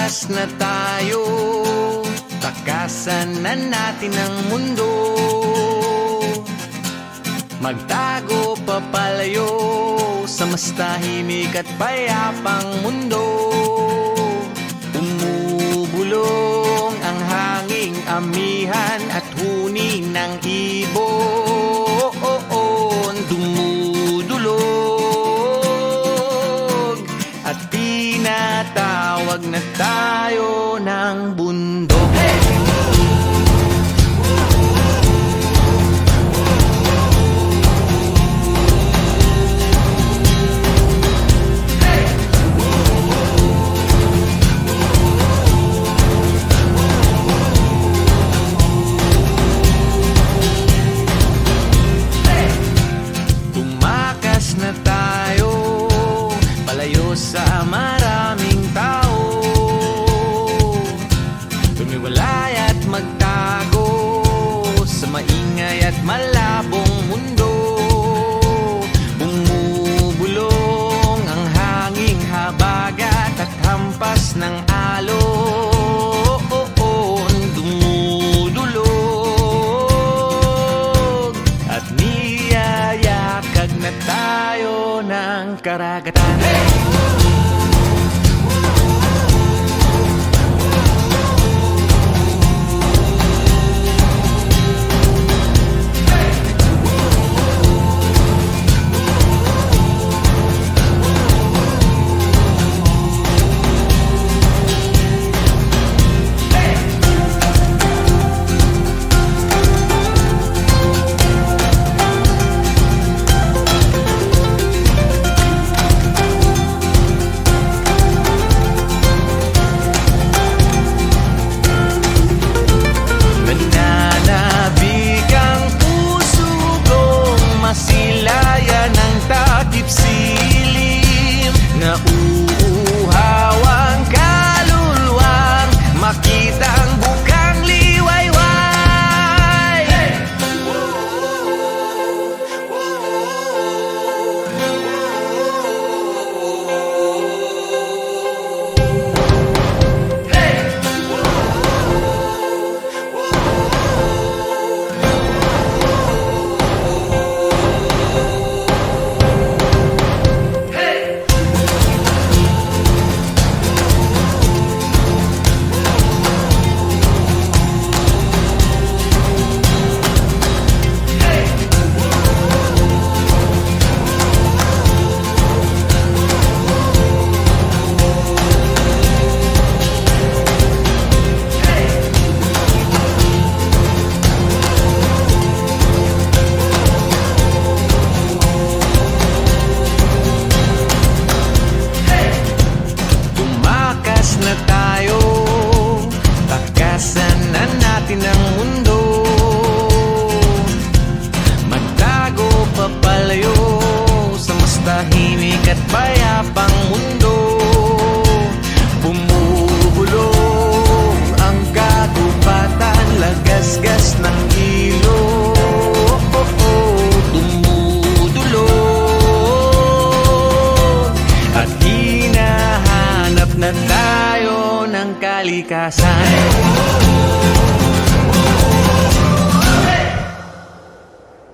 Tumakas na tayo, takasan na natin ang mundo. Magtago papalayo sa mas tahimik at payapang mundo. Umubulong ang hanging amihan at huni ng ibon. Dumudulog at tinatawag na tayo ng bundok. Na tayo, palayo sa maraming tao. Tumiwalay at magtago sa maingay at malabong mundo. Bumubulong ang hanging habagat at hampas ng alon. Dumudulog at niyayakag na tayo ng karagatan. Masilayan ng takip silim na uuhawang kaluluwang makita ang bukang liwayway. Hey! Na tayo, takasan na natin ang mundo. Magtago papalayo sa mas tahimik at payapang mundo. Bumubulong ang kagubatan, lagasgas ng ilog. Dumudulog at hinahanap na tayo ng kalikasan.